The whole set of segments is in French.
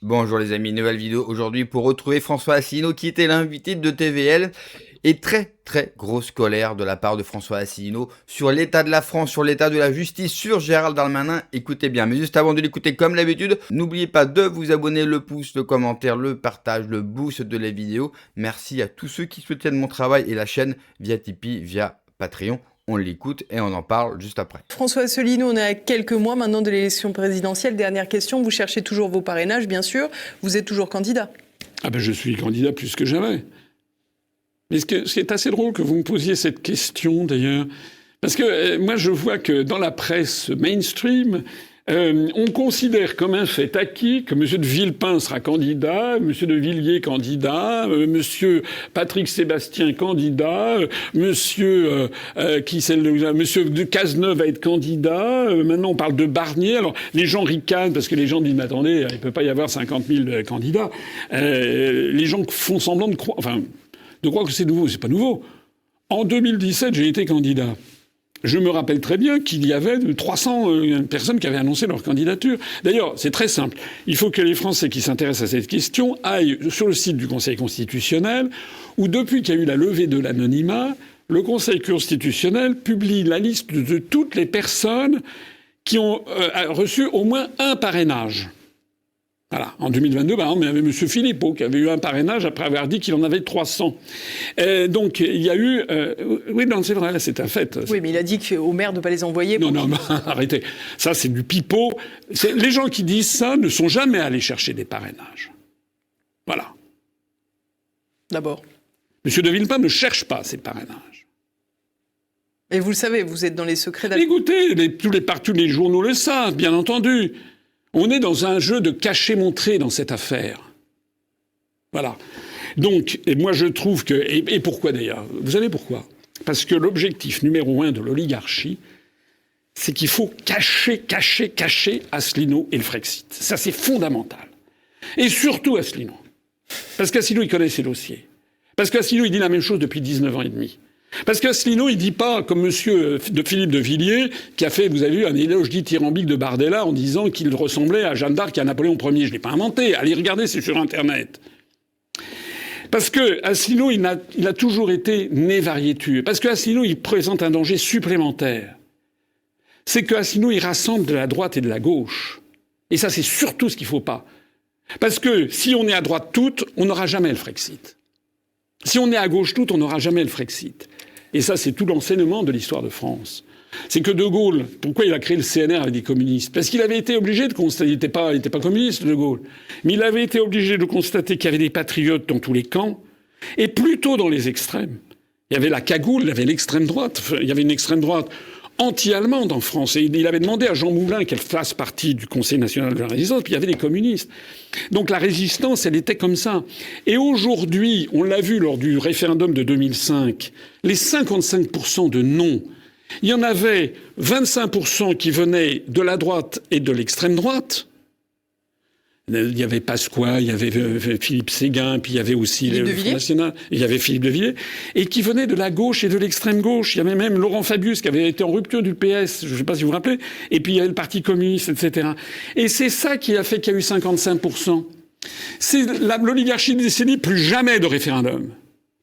Bonjour les amis, nouvelle vidéo aujourd'hui pour retrouver François Asselineau qui était l'invité de TVL et très grosse colère de la part de François Asselineau sur l'état de la France, sur l'état de la justice, sur Gérald Darmanin. Écoutez bien, mais juste avant de l'écouter comme d'habitude, n'oubliez pas de vous abonner, le pouce, le commentaire, le partage, le boost de la vidéo. Merci à tous ceux qui soutiennent mon travail et la chaîne via Tipeee, via Patreon. On l'écoute et on en parle juste après. François Asselineau, on est à quelques mois maintenant de l'élection présidentielle. Dernière question, vous cherchez toujours vos parrainages, bien sûr. Vous êtes toujours candidat. Ah ben je suis candidat plus que jamais. Mais c'est assez drôle que vous me posiez cette question d'ailleurs. Parce que moi je vois que dans la presse mainstream, on considère comme un fait acquis que M. de Villepin sera candidat, M. de Villiers candidat, M. Patrick Sébastien candidat, M. de Cazeneuve va être candidat. Maintenant on parle de Barnier. Alors les gens ricanent parce que les gens disent mais attendez, il peut pas y avoir 50 000 candidats. Les gens font semblant de croire, de croire que c'est nouveau. C'est pas nouveau. En 2017, j'ai été candidat. Je me rappelle très bien qu'il y avait 300 personnes qui avaient annoncé leur candidature. D'ailleurs, c'est très simple. Il faut que les Français qui s'intéressent à cette question aillent sur le site du Conseil constitutionnel, où depuis qu'il y a eu la levée de l'anonymat, le Conseil constitutionnel publie la liste de toutes les personnes qui ont reçu au moins un parrainage. Voilà. En 2022, par exemple, il y avait M. Philippot qui avait eu un parrainage après avoir dit qu'il en avait 300. Donc, il y a eu... Oui, non, c'est vrai, c'est un fait. Oui, mais il a dit au maire de ne pas les envoyer. Non, arrêtez. Ça, c'est du pipeau. Les gens qui disent ça ne sont jamais allés chercher des parrainages. Voilà. D'abord. M. de Villepin ne cherche pas ces parrainages. Et vous le savez, vous êtes dans les secrets Écoutez, tous les journaux le savent, bien entendu. On est dans un jeu de cacher-montrer dans cette affaire. Voilà. Donc, et moi je trouve que... Et pourquoi d'ailleurs ? Vous savez pourquoi ? Parce que l'objectif numéro 1 de l'oligarchie, c'est qu'il faut cacher Asselineau et le Frexit. Ça, c'est fondamental. Et surtout Asselineau. Parce qu'Asselineau, il connaît ses dossiers. Parce qu'Asselineau, il dit la même chose depuis 19 ans et demi. Parce qu'Asselineau, il dit pas, comme monsieur de Philippe de Villiers, qui a fait, vous avez vu, un éloge dithyrambique de Bardella en disant qu'il ressemblait à Jeanne d'Arc et à Napoléon Ier. Je l'ai pas inventé. Allez regarder, c'est sur Internet. Parce que Asselineau, il a toujours été né variétueux. Parce qu'Asselineau, il présente un danger supplémentaire. C'est qu'Asselineau, il rassemble de la droite et de la gauche. Et ça, c'est surtout ce qu'il faut pas. Parce que si on est à droite toute, on n'aura jamais le Frexit. Si on est à gauche toute, on n'aura jamais le Frexit. Et ça, c'est tout l'enseignement de l'histoire de France. C'est que De Gaulle, pourquoi il a créé le CNR avec des communistes ? Parce qu'il avait été obligé de constater, il n'était pas communiste, De Gaulle, mais il avait été obligé de constater qu'il y avait des patriotes dans tous les camps, et plutôt dans les extrêmes. Il y avait la cagoule, il y avait l'extrême droite, il y avait une extrême droite anti-allemande en France. Et il avait demandé à Jean Moulin qu'elle fasse partie du Conseil national de la résistance, puis il y avait les communistes. Donc la résistance, elle était comme ça. Et aujourd'hui, on l'a vu lors du référendum de 2005, les 55% de non, il y en avait 25% qui venaient de la droite et de l'extrême droite. Il y avait Pasqua, il y avait Philippe Séguin, puis il y avait aussi le Front National, il y avait Philippe de Villiers, et qui venaient de la gauche et de l'extrême gauche. Il y avait même Laurent Fabius qui avait été en rupture du PS, je ne sais pas si vous vous rappelez, et puis il y avait le Parti communiste, etc. Et c'est ça qui a fait qu'il y a eu 55%. C'est l'oligarchie de décennie, plus jamais de référendum.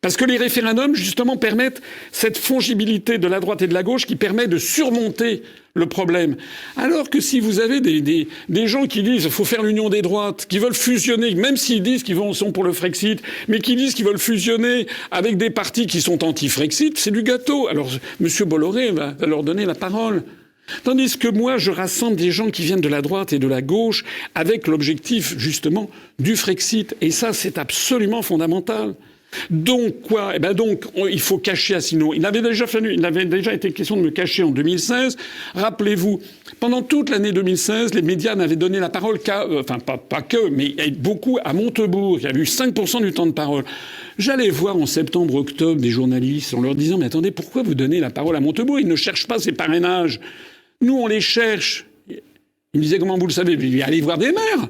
Parce que les référendums, justement, permettent cette fongibilité de la droite et de la gauche qui permet de surmonter le problème. Alors que si vous avez des gens qui disent qu'il faut faire l'union des droites, qui veulent fusionner, même s'ils disent qu'ils sont pour le Frexit, mais qui disent qu'ils veulent fusionner avec des partis qui sont anti-Frexit, c'est du gâteau. Alors, M. Bolloré va leur donner la parole. Tandis que moi, je rassemble des gens qui viennent de la droite et de la gauche avec l'objectif, justement, du Frexit. Et ça, c'est absolument fondamental. Donc quoi ? Eh ben donc il faut cacher Asselineau. Il avait déjà été question de me cacher en 2016. Rappelez-vous, pendant toute l'année 2016, les médias n'avaient donné la parole pas que, mais beaucoup à Montebourg. Il y avait eu 5% du temps de parole. J'allais voir en septembre-octobre des journalistes en leur disant « Mais attendez, pourquoi vous donnez la parole à Montebourg ? Ils ne cherchent pas ces parrainages. Nous, on les cherche. » Ils me disaient « Comment vous le savez ?» « Allez voir des maires.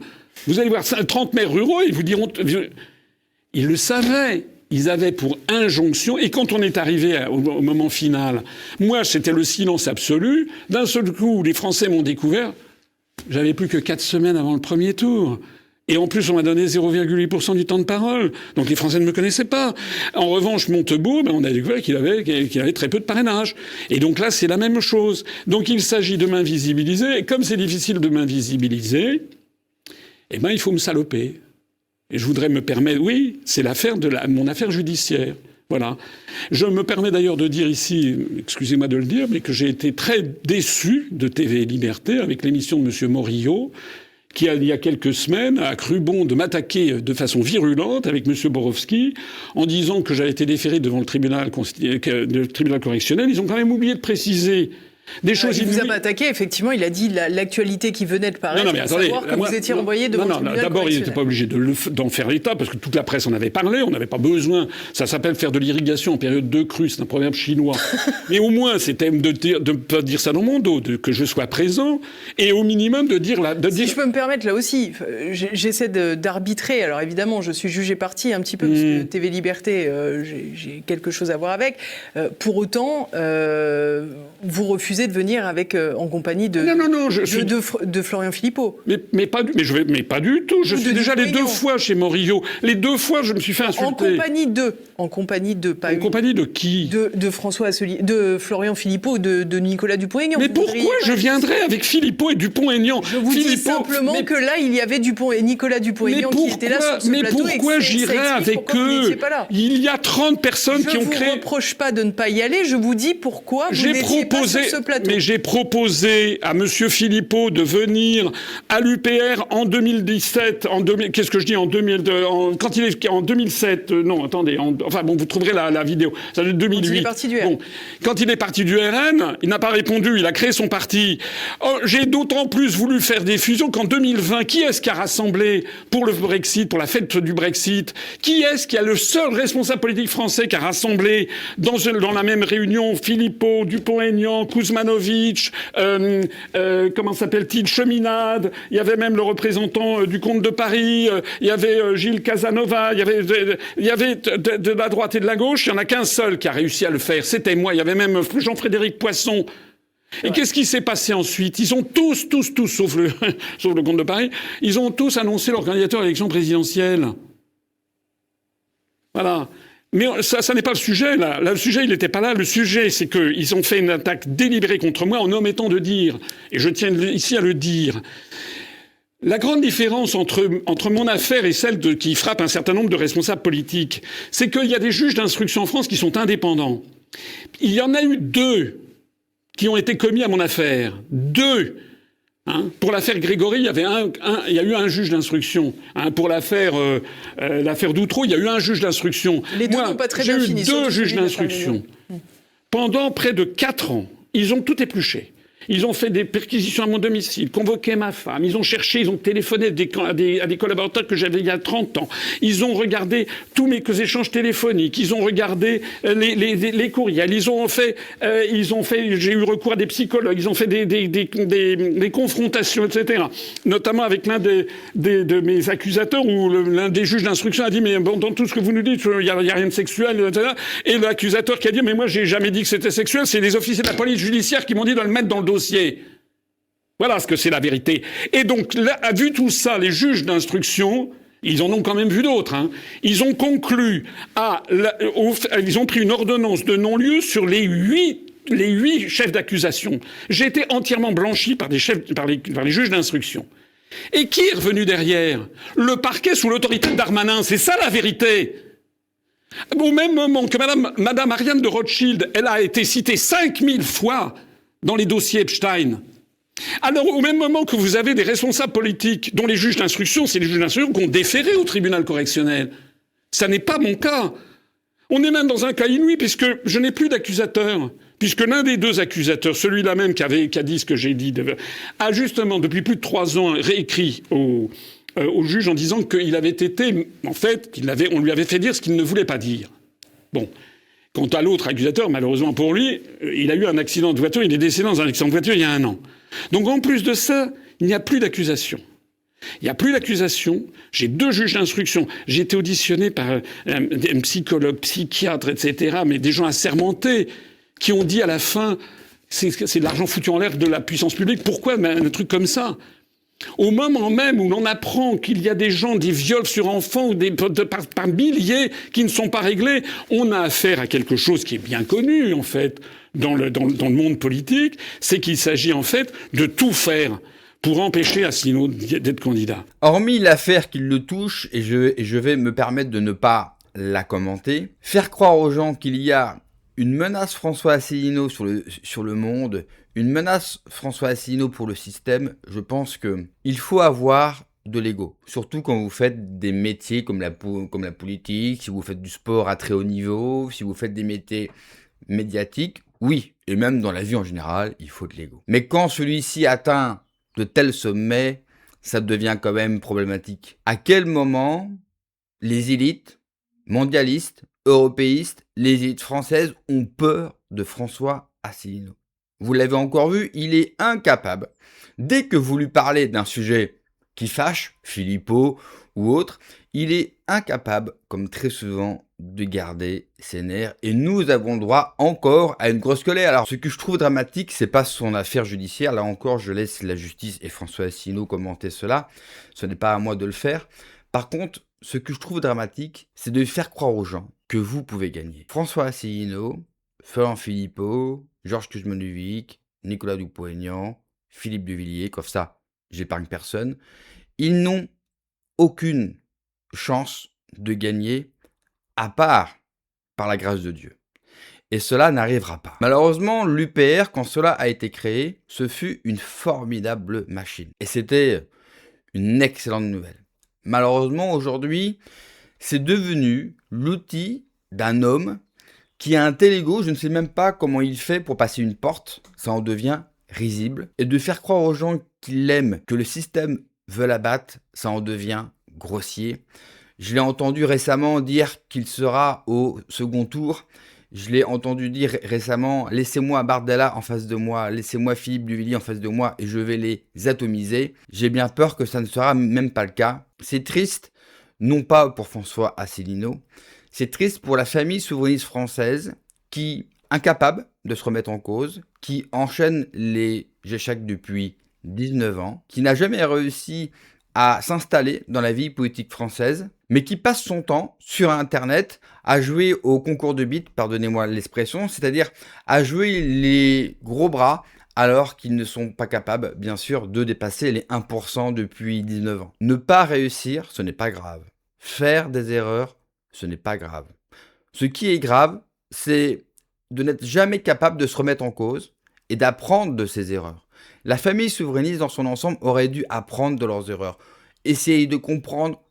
Vous allez voir 30 maires ruraux, ils vous diront... » Ils le savaient. Ils avaient pour injonction, et quand on est arrivé au moment final, moi, c'était le silence absolu. D'un seul coup, les Français m'ont découvert. J'avais plus que 4 semaines avant le premier tour. Et en plus, on m'a donné 0,8% du temps de parole. Donc les Français ne me connaissaient pas. En revanche, Montebourg, on a découvert qu'il avait très peu de parrainage. Et donc là, c'est la même chose. Donc il s'agit de m'invisibiliser. Et comme c'est difficile de m'invisibiliser, il faut me saloper. Et je voudrais me permettre... Oui, c'est mon affaire judiciaire. Voilà. Je me permets d'ailleurs de dire ici, excusez-moi de le dire, mais que j'ai été très déçu de TV Liberté avec l'émission de M. Morillo, qui, il y a quelques semaines, a cru bon de m'attaquer de façon virulente avec M. Borowski en disant que j'avais été déféré devant le tribunal correctionnel. Ils ont quand même oublié de préciser des choses. Il vous a pas attaqué, effectivement, il a dit l'actualité qui venait de paraître, savoir que vous étiez renvoyé devant le tribunal d'abord, il correctionnel. n'était pas obligé d'en faire l'état, parce que toute la presse en avait parlé, on n'avait pas besoin. Ça s'appelle faire de l'irrigation en période de crue, c'est un proverbe chinois. Mais au moins, c'était de pas dire ça dans mon dos, que je sois présent, et au minimum de dire... Si je peux me permettre, là aussi, j'essaie d'arbitrer. Alors évidemment, je suis jugé parti un petit peu, parce que TV Liberté, j'ai quelque chose à voir avec. Pour autant, vous refusez de venir en compagnie de Florian Philippot. Mais pas du tout. Je suis déjà les 2 fois chez Morillo. Les 2 fois, je me suis fait insulter. En compagnie de qui? De François Asselineau, de Florian Philippot, de Nicolas Dupont-Aignan. Mais pourquoi je viendrais avec Philippot et Dupont-Aignan? Je vous dis simplement que là, il y avait Nicolas Dupont-Aignan qui était là sur ce plateau. Mais pourquoi j'irais avec eux? Il y a 30 personnes qui ont créé... Je ne vous reproche pas de ne pas y aller, je vous dis pourquoi vous n'étiez pas sur ce plateau. Mais j'ai proposé à M. Philippot de venir à l'UPR en 2017, qu'est-ce que je dis, quand il est en 2007, non, attendez, vous trouverez la vidéo, ça de 2008. Quand il est parti du RN. Bon, quand il est parti du RN, il n'a pas répondu, il a créé son parti. J'ai d'autant plus voulu faire des fusions qu'en 2020, qui est-ce qui a rassemblé pour le Brexit, pour la fête du Brexit? Qui est-ce qui a le seul responsable politique français qui a rassemblé dans la même réunion Philippot, Dupont-Aignan, Kuzmanovic, comment s'appelle-t-il, Cheminade, il y avait même le représentant du comte de Paris, il y avait Gilles Casanova, il y avait de la droite et de la gauche, il n'y en a qu'un seul qui a réussi à le faire, c'était moi, il y avait même Jean-Frédéric Poisson. Et qu'est-ce qui s'est passé ensuite? Ils ont tous, sauf le comte de Paris, ils ont tous annoncé leur candidature à l'élection présidentielle. Voilà. Mais ça n'est pas le sujet, là. Le sujet, il n'était pas là. Le sujet, c'est qu'ils ont fait une attaque délibérée contre moi en omettant de dire, et je tiens ici à le dire, la grande différence entre mon affaire et celle qui frappe un certain nombre de responsables politiques, c'est qu'il y a des juges d'instruction en France qui sont indépendants. Il y en a eu 2 qui ont été commis à mon affaire. 2. Pour l'affaire Grégory, il y a eu un juge d'instruction. Pour l'affaire d'Outreau, il y a eu un juge d'instruction. Les 2 n'ont pas très bien fini. J'ai eu 2 juges d'instruction. Pendant près de 4 ans, ils ont tout épluché. Ils ont fait des perquisitions à mon domicile, convoqué ma femme, ils ont cherché, ils ont téléphoné à des collaborateurs que j'avais il y a 30 ans. Ils ont regardé tous mes échanges téléphoniques, ils ont regardé les courriels, j'ai eu recours à des psychologues, ils ont fait des confrontations, etc. Notamment avec l'un de mes accusateurs où l'un des juges d'instruction a dit mais bon, dans tout ce que vous nous dites, il n'y a rien de sexuel, etc. Et l'accusateur qui a dit mais moi j'ai jamais dit que c'était sexuel, c'est les officiers de la police judiciaire qui m'ont dit de le mettre dans le dossier. Voilà ce que c'est la vérité. Et donc, là, vu tout ça, les juges d'instruction, ils en ont quand même vu d'autres, ils ont conclu ils ont pris une ordonnance de non-lieu sur les 8 chefs d'accusation. J'ai été entièrement blanchi par les juges d'instruction. Et qui est revenu derrière? Le parquet sous l'autorité de Darmanin. C'est ça la vérité. Au même moment que Madame Ariane de Rothschild, elle a été citée 5000 fois dans les dossiers Epstein. Alors, au même moment que vous avez des responsables politiques, dont les juges d'instruction, c'est les juges d'instruction qui ont déféré au tribunal correctionnel. Ça n'est pas mon cas. On est même dans un cas inouï, puisque je n'ai plus d'accusateur. Puisque l'un des 2 accusateurs, celui-là même qui a dit ce que j'ai dit, a justement, depuis plus de 3 ans, réécrit au juge en disant qu'il avait été, en fait, on lui avait fait dire ce qu'il ne voulait pas dire. Bon. Quant à l'autre accusateur, malheureusement pour lui, il a eu un accident de voiture, il est décédé dans un accident de voiture il y a 1 an. Donc en plus de ça, il n'y a plus d'accusation. Il n'y a plus d'accusation. J'ai 2 juges d'instruction. J'ai été auditionné par un psychologue, psychiatre, etc., mais des gens assermentés qui ont dit à la fin, c'est de l'argent foutu en l'air de la puissance publique. Pourquoi un truc comme ça? Au moment même où l'on apprend qu'il y a des gens, des viols sur enfants par milliers qui ne sont pas réglés, on a affaire à quelque chose qui est bien connu, en fait, dans le monde politique, c'est qu'il s'agit, en fait, de tout faire pour empêcher Asselineau d'être candidat. Hormis l'affaire qui le touche, et je vais me permettre de ne pas la commenter, faire croire aux gens qu'il y a une menace François Asselineau sur le monde, une menace François Asselineau pour le système, je pense qu'il faut avoir de l'ego. Surtout quand vous faites des métiers comme la politique, si vous faites du sport à très haut niveau, si vous faites des métiers médiatiques, oui, et même dans la vie en général, il faut de l'ego. Mais quand celui-ci atteint de tels sommets, ça devient quand même problématique. À quel moment les élites mondialistes, européistes, les élites françaises ont peur de François Asselineau? Vous l'avez encore vu, il est incapable. Dès que vous lui parlez d'un sujet qui fâche, Philippot ou autre, il est incapable, comme très souvent, de garder ses nerfs. Et nous avons droit encore à une grosse colère. Alors, ce que je trouve dramatique, c'est pas son affaire judiciaire. Là encore, je laisse la justice et François Asselineau commenter cela. Ce n'est pas à moi de le faire. Par contre, ce que je trouve dramatique, c'est de faire croire aux gens que vous pouvez gagner. François Asselineau, Florent Philippot, Georges Kuzmanovic, Nicolas Dupont-Aignan, Philippe de Villiers, comme ça, j'épargne personne, ils n'ont aucune chance de gagner à part par la grâce de Dieu. Et cela n'arrivera pas. Malheureusement, l'UPR, quand cela a été créé, ce fut une formidable machine. Et c'était une excellente nouvelle. Malheureusement, aujourd'hui, c'est devenu l'outil d'un homme qui a un tel ego, je ne sais même pas comment il fait pour passer une porte, ça en devient risible. Et de faire croire aux gens qu'il l'aime, que le système veut l'abattre, ça en devient grossier. Je l'ai entendu récemment dire qu'il sera au second tour. Je l'ai entendu dire récemment, laissez-moi Bardella en face de moi, laissez-moi Philippe de Villiers en face de moi et je vais les atomiser. J'ai bien peur que ça ne sera même pas le cas. C'est triste, non pas pour François Asselineau, c'est triste pour la famille souverainiste française qui, incapable de se remettre en cause, qui enchaîne les échecs depuis 19 ans, qui n'a jamais réussi à s'installer dans la vie politique française, mais qui passe son temps sur Internet à jouer au concours de bits, pardonnez-moi l'expression, c'est-à-dire à jouer les gros bras alors qu'ils ne sont pas capables, bien sûr, de dépasser les 1% depuis 19 ans. Ne pas réussir, ce n'est pas grave. Faire des erreurs, ce n'est pas grave. Ce qui est grave, c'est de n'être jamais capable de se remettre en cause et d'apprendre de ses erreurs. La famille souverainiste dans son ensemble aurait dû apprendre de leurs erreurs. Essayer de comprendre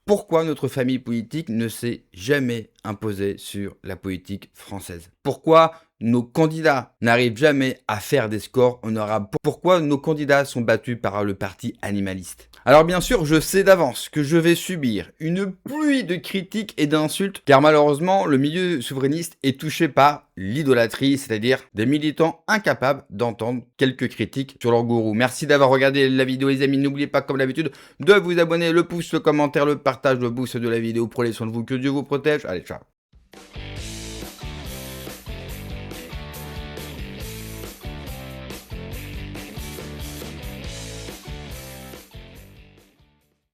pourquoi notre famille politique ne s'est jamais imposée sur la politique française. Pourquoi nos candidats n'arrivent jamais à faire des scores honorables. Pourquoi nos candidats sont battus par le parti animaliste. Alors bien sûr, je sais d'avance que je vais subir une pluie de critiques et d'insultes, car malheureusement, le milieu souverainiste est touché par l'idolâtrie, c'est-à-dire des militants incapables d'entendre quelques critiques sur leur gourou. Merci d'avoir regardé la vidéo les amis, n'oubliez pas comme d'habitude de vous abonner, le pouce, le commentaire, le partage, le boost de la vidéo. Prenez soin de vous, que Dieu vous protège. Allez, ciao.